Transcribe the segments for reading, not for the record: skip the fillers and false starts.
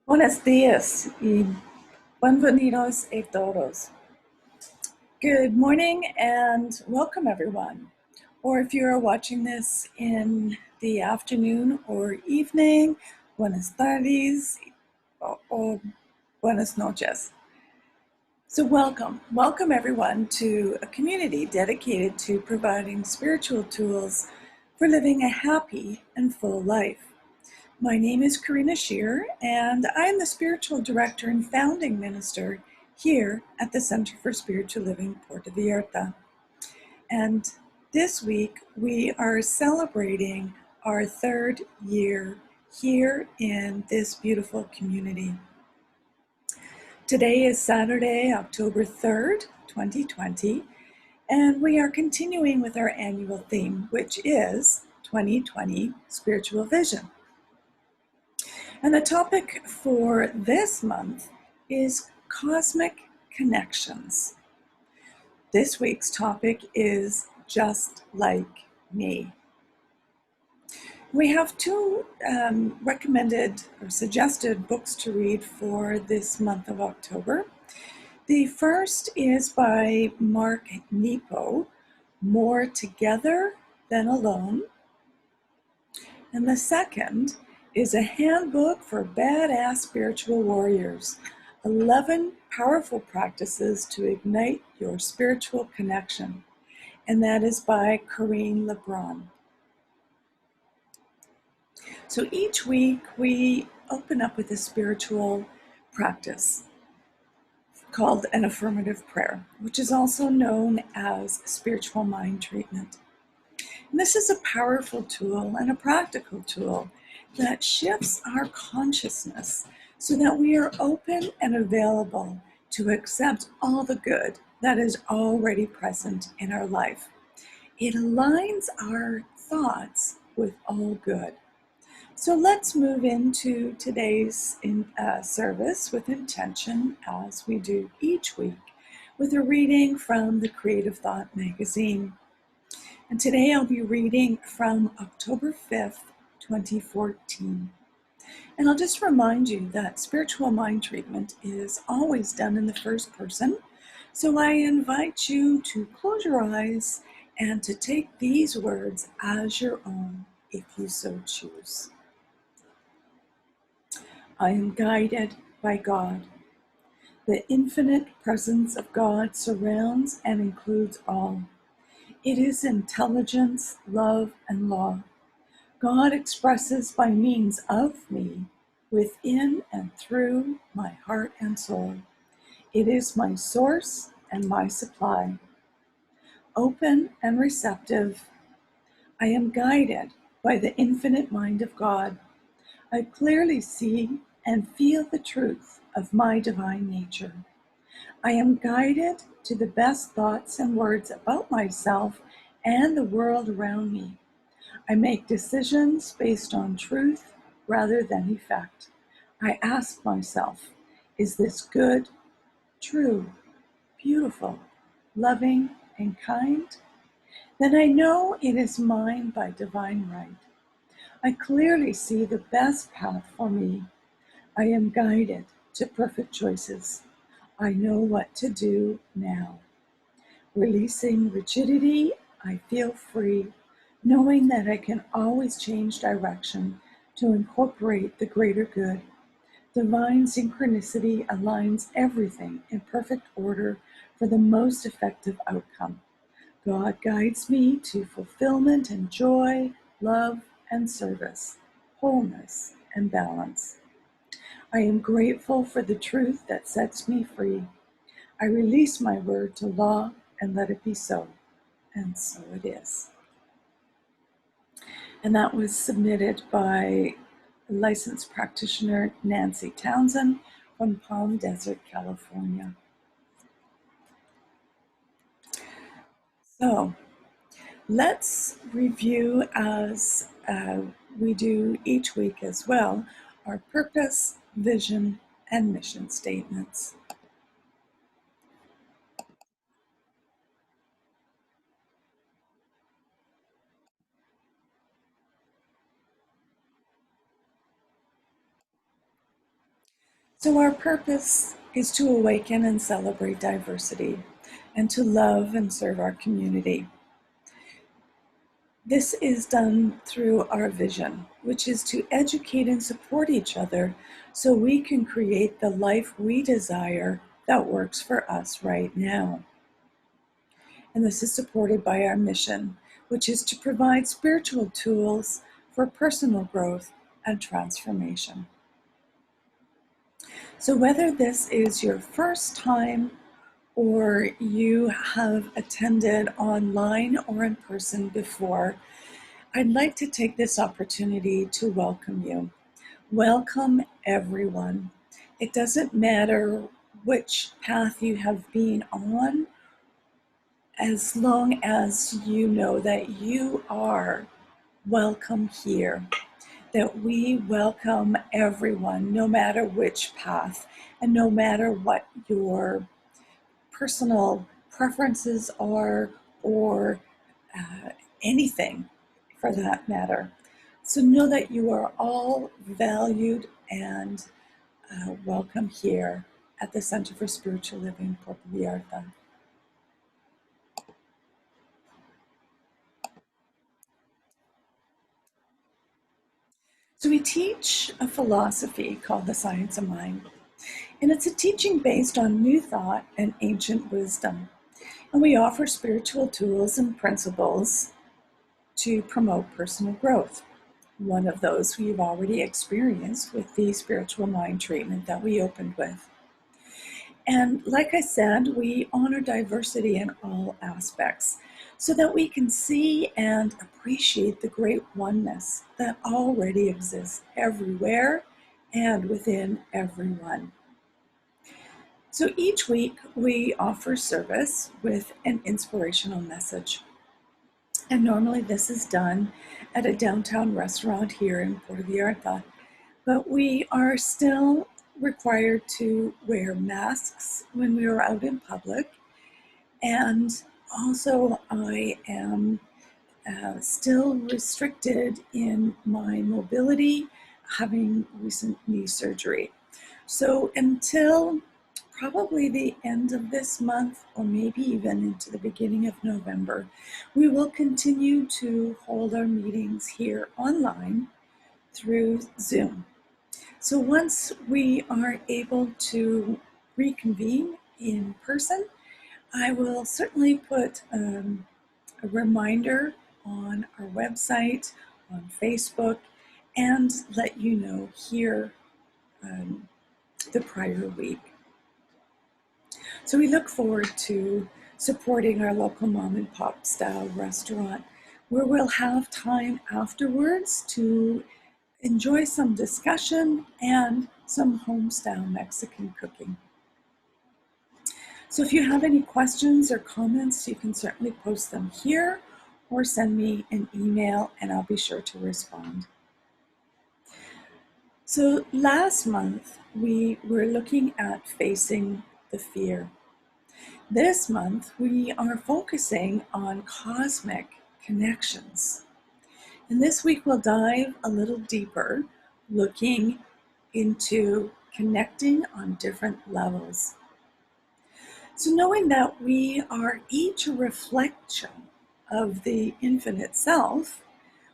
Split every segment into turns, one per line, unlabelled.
Buenos días y bienvenidos a todos. Good morning and welcome everyone. Or if you are watching this in the afternoon or evening, buenas tardes or buenas noches. So welcome everyone to a community dedicated to providing spiritual tools for living a happy and full life. My name is Karina Shear, and I am the Spiritual Director and Founding Minister here at the Center for Spiritual Living Puerto Vallarta. And this week, we are celebrating our third year here in this beautiful community. Today is Saturday, October 3rd, 2020, and we are continuing with our annual theme, which is 2020 Spiritual Vision. And the topic for this month is cosmic connections. This week's topic is just like me. We have two recommended or suggested books to read for this month of October. The first is by Mark Nepo, More Together Than Alone. And the second is a handbook for badass spiritual warriors, 11 powerful practices to ignite your spiritual connection. And that is by Corinne LeBron. So each week we open up with a spiritual practice called an affirmative prayer, which is also known as spiritual mind treatment. And this is a powerful tool and a practical tool that shifts our consciousness so that we are open and available to accept all the good that is already present in our life. It aligns our thoughts with all good. So let's move into today's service with intention, as we do each week, with a reading from the Creative Thought magazine. And today I'll be reading from October 5th, 2014. And I'll just remind you that spiritual mind treatment is always done in the first person. So I invite you to close your eyes and to take these words as your own if you so choose. I am guided by God. The infinite presence of God surrounds and includes all. It is intelligence, love, and law. God expresses by means of me, within and through my heart and soul. It is my source and my supply. Open and receptive, I am guided by the infinite mind of God. I clearly see and feel the truth of my divine nature. I am guided to the best thoughts and words about myself and the world around me. I make decisions based on truth rather than effect. I ask myself, is this good, true, beautiful, loving, and kind? Then I know it is mine by divine right. I clearly see the best path for me. I am guided to perfect choices. I know what to do now. Releasing rigidity, I feel free, knowing that I can always change direction to incorporate the greater good. Divine synchronicity aligns everything in perfect order for the most effective outcome. God guides me to fulfillment and joy, love and service, wholeness and balance. I am grateful for the truth that sets me free. I release my word to law and let it be so. And so it is. And that was submitted by licensed practitioner Nancy Townsend from Palm Desert, California. So let's review, as we do each week as well, our purpose, vision, and mission statements. So our purpose is to awaken and celebrate diversity and to love and serve our community. This is done through our vision, which is to educate and support each other so we can create the life we desire that works for us right now. And this is supported by our mission, which is to provide spiritual tools for personal growth and transformation. So whether this is your first time or you have attended online or in person before, I'd like to take this opportunity to welcome you. Welcome, everyone. It doesn't matter which path you have been on, as long as you know that you are welcome here, that we welcome everyone, no matter which path and no matter what your personal preferences are or anything for that matter. So know that you are all valued and welcome here at the Center for Spiritual Living Puerto Vallarta. So we teach a philosophy called the Science of Mind, and it's a teaching based on new thought and ancient wisdom. And we offer spiritual tools and principles to promote personal growth. One of those we've already experienced with the spiritual mind treatment that we opened with. And like I said, we honor diversity in all aspects so that we can see and appreciate the great oneness that already exists everywhere and within everyone. So each week we offer service with an inspirational message. And normally this is done at a downtown restaurant here in Puerto Vallarta, but we are still required to wear masks when we are out in public. And also I am still restricted in my mobility, having recent knee surgery. So until probably the end of this month, or maybe even into the beginning of November, we will continue to hold our meetings here online through Zoom. So once we are able to reconvene in person, I will certainly put a reminder on our website, on Facebook, and let you know here the prior week. So we look forward to supporting our local mom and pop style restaurant, where we'll have time afterwards to enjoy some discussion and some home style Mexican cooking. So if you have any questions or comments, you can certainly post them here or send me an email and I'll be sure to respond. So last month, we were looking at facing the fear. This month, we are focusing on cosmic connections. And this week, we'll dive a little deeper, looking into connecting on different levels. So knowing that we are each a reflection of the infinite self,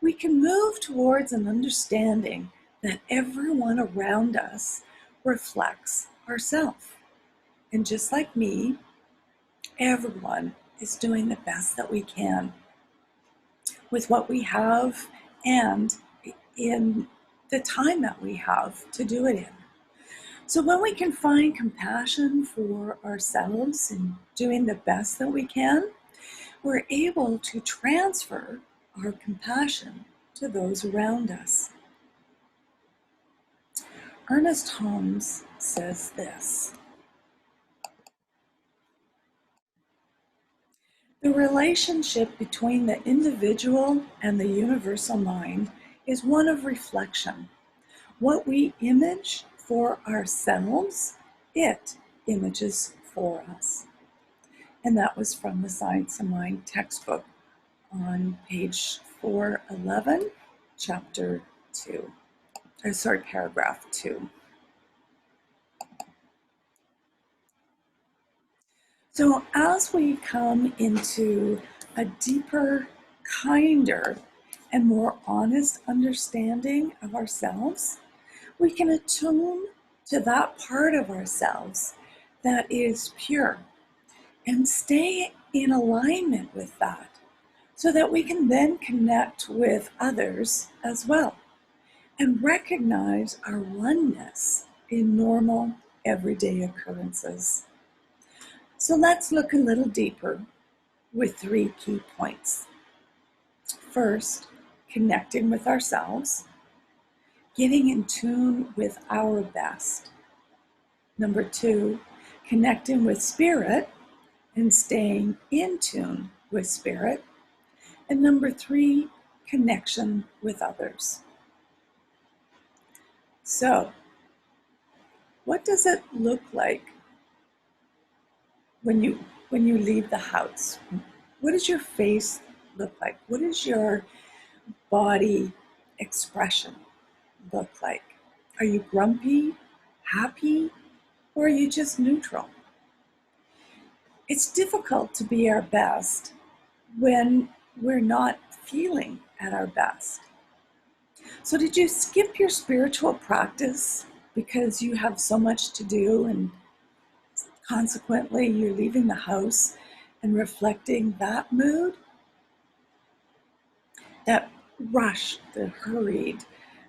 we can move towards an understanding that everyone around us reflects ourself. And just like me, everyone is doing the best that we can with what we have and in the time that we have to do it in. So when we can find compassion for ourselves in doing the best that we can, we're able to transfer our compassion to those around us. Ernest Holmes says this: the relationship between the individual and the universal mind is one of reflection. What we image for ourselves, it images for us. And that was from the Science of Mind textbook on page 411, chapter 2. Paragraph 2. So as we come into a deeper, kinder, and more honest understanding of ourselves, we can attune to that part of ourselves that is pure and stay in alignment with that so that we can then connect with others as well and recognize our oneness in normal, everyday occurrences. So let's look a little deeper with 3 key points. First, connecting with ourselves, getting in tune with our best. Number 2, connecting with spirit and staying in tune with spirit. And number 3, connection with others. So, what does it look like when you leave the house? What does your face look like? What does your body expression look like? Are you grumpy, happy, or are you just neutral? It's difficult to be our best when we're not feeling at our best. So did you skip your spiritual practice because you have so much to do and consequently you're leaving the house and reflecting that mood? That rushed, the hurried,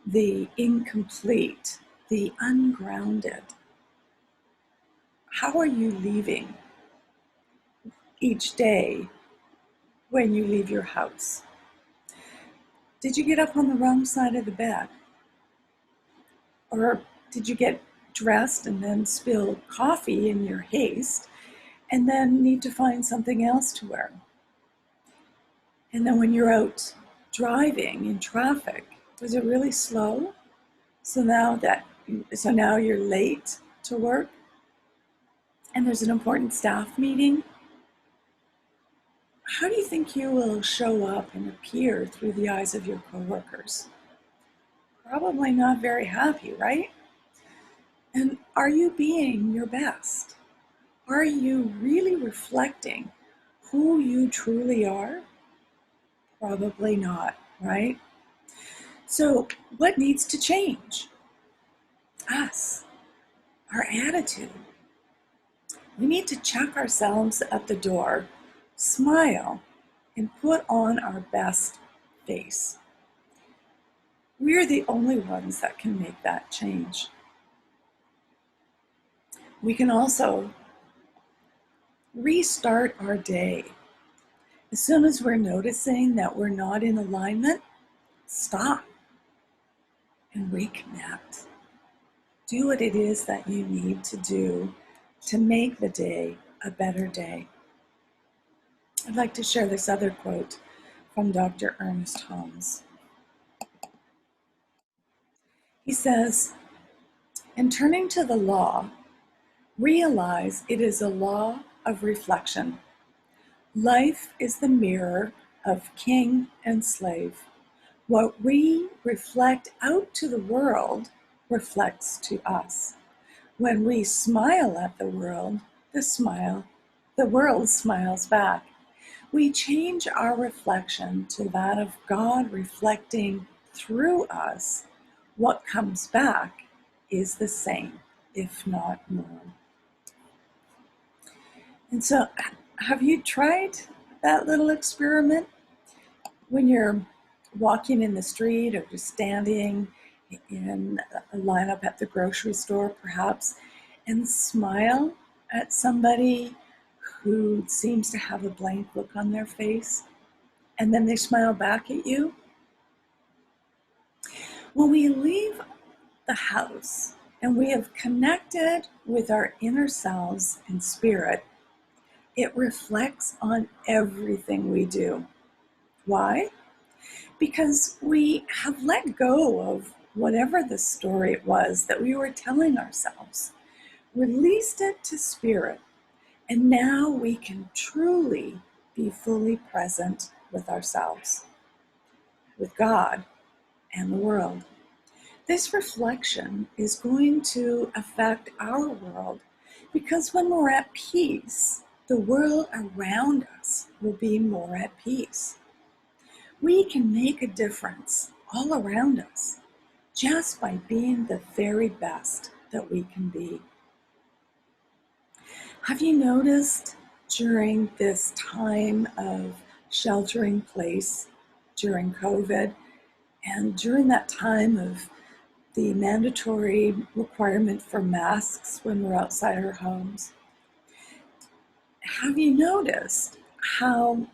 the incomplete, the ungrounded. How are you leaving each day when you leave your house? Did you get up on the wrong side of the bed? Or did you get dressed and then spill coffee in your haste and then need to find something else to wear? And then when you're out driving in traffic, was it really slow? So now you're late to work and there's an important staff meeting. How do you think you will show up and appear through the eyes of your coworkers? Probably not very happy, right? And are you being your best? Are you really reflecting who you truly are? Probably not, right? So what needs to change? Us, our attitude. We need to check ourselves at the door, smile, and put on our best face. We're the only ones that can make that change. We can also restart our day. As soon as we're noticing that we're not in alignment, stop and reconnect. Do what it is that you need to do to make the day a better day. I'd like to share this other quote from Dr. Ernest Holmes. He says, "In turning to the law, realize it is a law of reflection. Life is the mirror of king and slave. What we reflect out to the world reflects to us. When we smile at the world smiles back. We change our reflection to that of God reflecting through us. What comes back is the same, if not more." And so, have you tried that little experiment? When you're walking in the street or just standing in a lineup at the grocery store, perhaps, and smile at somebody who seems to have a blank look on their face, and then they smile back at you. When we leave the house and we have connected with our inner selves and spirit, it reflects on everything we do. Why? Because we have let go of whatever the story it was that we were telling ourselves, released it to spirit, and now we can truly be fully present with ourselves, with God, and the world. This reflection is going to affect our world because when we're at peace, the world around us will be more at peace. We can make a difference all around us just by being the very best that we can be. Have you noticed during this time of sheltering in place during COVID and during that time of the mandatory requirement for masks when we're outside our homes, have you noticed how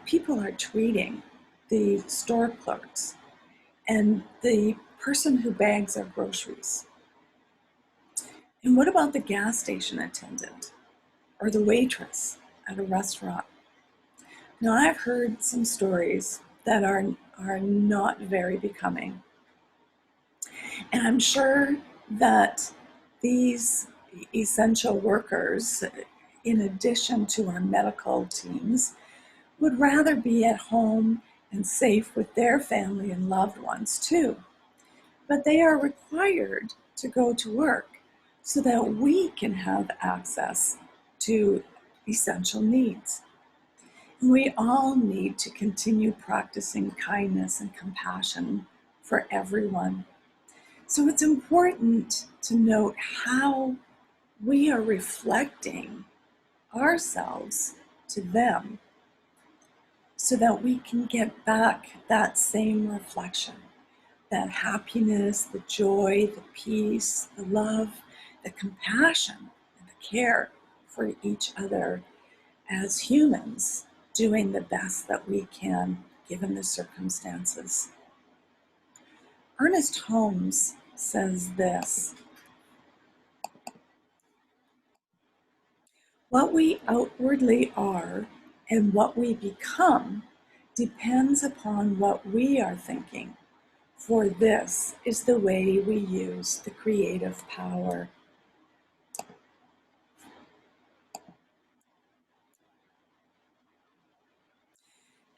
people are treating the store clerks and the person who bags our groceries? And what about the gas station attendant or the waitress at a restaurant? Now, I've heard some stories that are not very becoming. And I'm sure that these essential workers, in addition to our medical teams, would rather be at home and safe with their family and loved ones too. But they are required to go to work so that we can have access to essential needs. And we all need to continue practicing kindness and compassion for everyone. So it's important to note how we are reflecting ourselves to them so that we can get back that same reflection, that happiness, the joy, the peace, the love, the compassion, and the care for each other as humans, doing the best that we can given the circumstances. Ernest Holmes says this: what we outwardly are and what we become depends upon what we are thinking, for this is the way we use the creative power.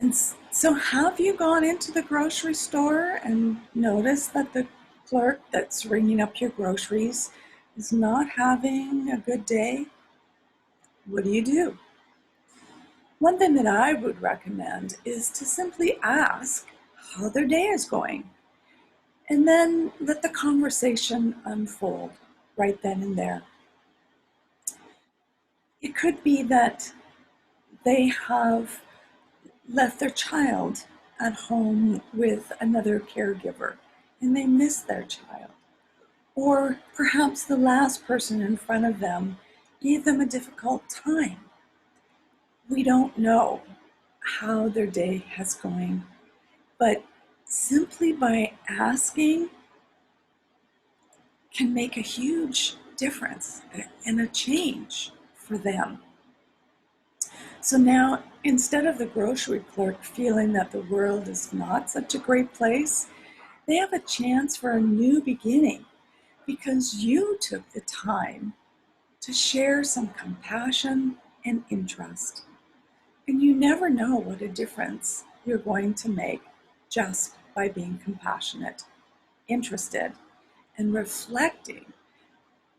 And so have you gone into the grocery store and noticed that the clerk that's ringing up your groceries is not having a good day? What do? One thing that I would recommend is to simply ask how their day is going, and then let the conversation unfold right then and there. It could be that they have left their child at home with another caregiver and they miss their child. Or perhaps the last person in front of them gave them a difficult time. We don't know how their day has going, but simply by asking can make a huge difference and a change for them. So now, instead of the grocery clerk feeling that the world is not such a great place, they have a chance for a new beginning because you took the time to share some compassion and interest. And you never know what a difference you're going to make just by being compassionate, interested, and reflecting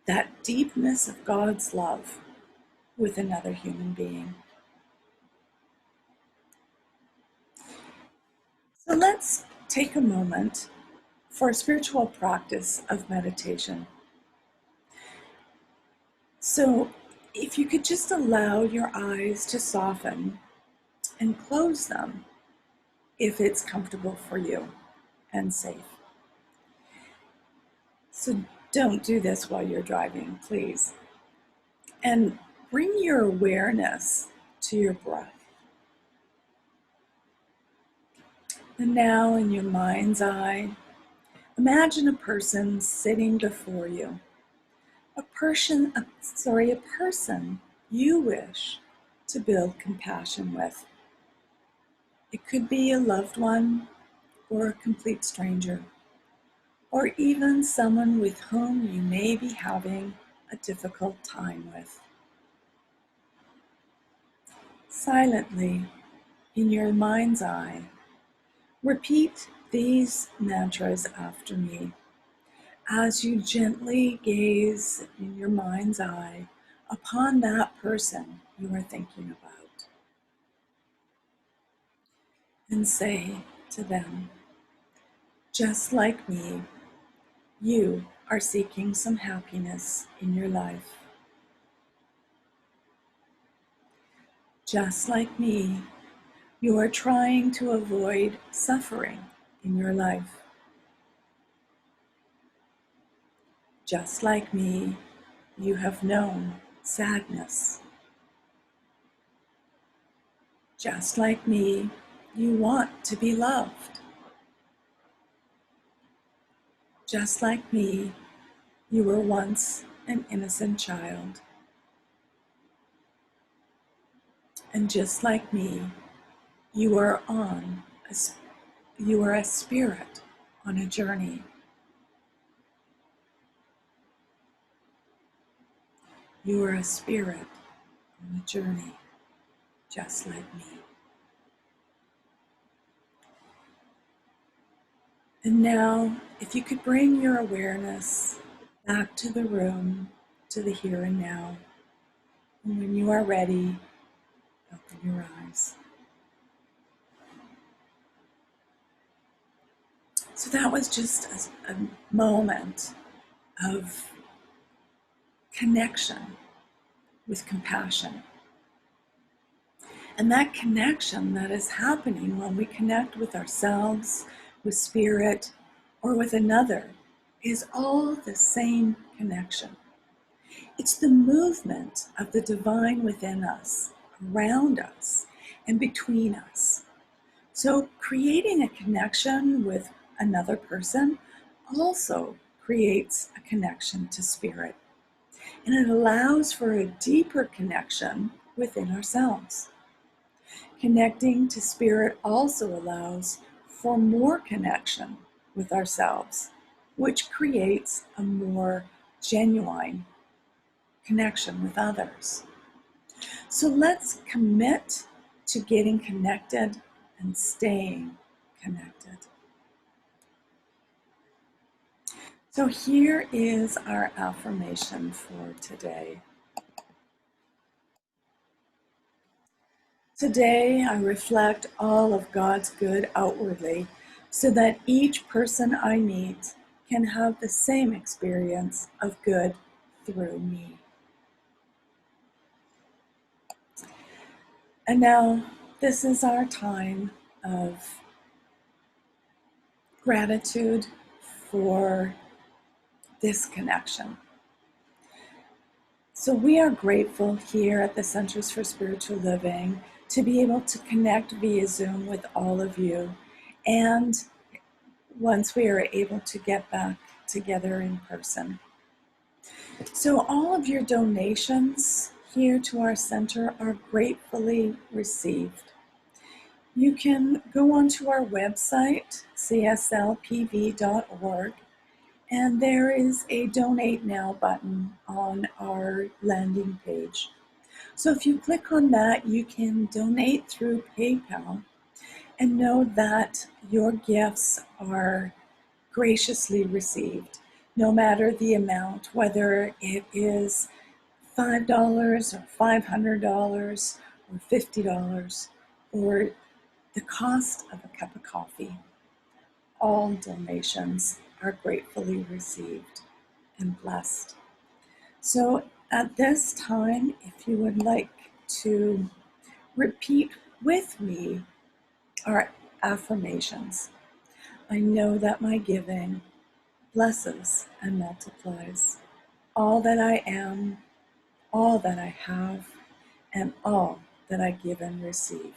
that deepness of God's love with another human being. So let's take a moment for a spiritual practice of meditation. So if you could just allow your eyes to soften and close them if it's comfortable for you and safe. So don't do this while you're driving, please. And bring your awareness to your breath. And now in your mind's eye, imagine a person sitting before you. A person you wish to build compassion with. It could be a loved one or a complete stranger, or even someone with whom you may be having a difficult time with. Silently, in your mind's eye, repeat these mantras after me as you gently gaze in your mind's eye upon that person you are thinking about and say to them, just like me, you are seeking some happiness in your life. Just like me, you are trying to avoid suffering in your life. Just like me, you have known sadness. Just like me, you want to be loved. Just like me, you were once an innocent child. And just like me, you are a spirit on a journey. You are a spirit on a journey, just like me. And now, if you could bring your awareness back to the room, to the here and now, and when you are ready, open your eyes. So that was just a moment of connection with compassion. And that connection that is happening when we connect with ourselves, with spirit, or with another is all the same connection. It's the movement of the divine within us, around us, and between us. So creating a connection with another person also creates a connection to spirit. And it allows for a deeper connection within ourselves. Connecting to spirit also allows for more connection with ourselves, which creates a more genuine connection with others. So let's commit to getting connected and staying connected. So here is our affirmation for today. Today, I reflect all of God's good outwardly so that each person I meet can have the same experience of good through me. And now, this is our time of gratitude for this connection. So we are grateful here at the Centers for Spiritual Living to be able to connect via Zoom with all of you. And once we are able to get back together in person. So all of your donations here to our center are gratefully received. You can go onto our website, CSLPV.org, and there is a Donate Now button on our landing page. So if you click on that, you can donate through PayPal and know that your gifts are graciously received, no matter the amount, whether it is $5 or $500 or $50 or the cost of a cup of coffee. All donations are gratefully received and blessed. So at this time, if you would like to repeat with me our affirmations. I know that my giving blesses and multiplies all that I am, all that I have, and all that I give and receive.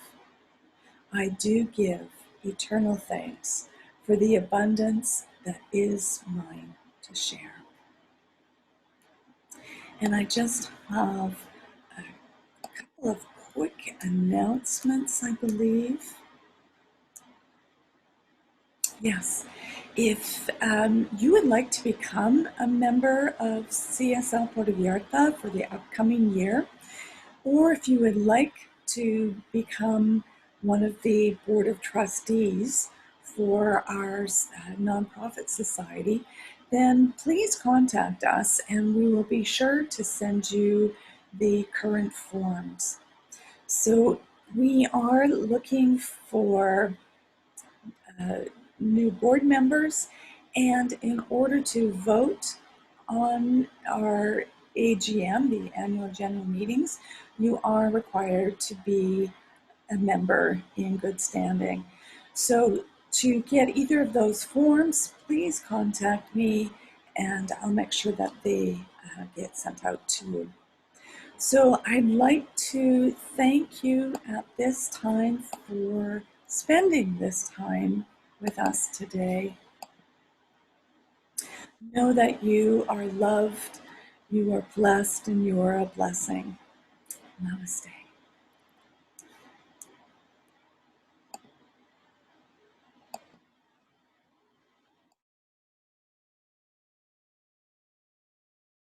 I do give eternal thanks for the abundance that is mine to share. And I just have a couple of quick announcements, I believe. Yes, if you would like to become a member of CSL Puerto Vallarta for the upcoming year, or if you would like to become one of the board of trustees for our nonprofit society, then please contact us and we will be sure to send you the current forms. So we are looking for new board members, and in order to vote on our AGM, the annual general meetings, you are required to be a member in good standing. So to get either of those forms, please contact me and I'll make sure that they get sent out to you. So I'd like to thank you at this time for spending this time with us today. Know that you are loved, you are blessed, and you are a blessing. Namaste.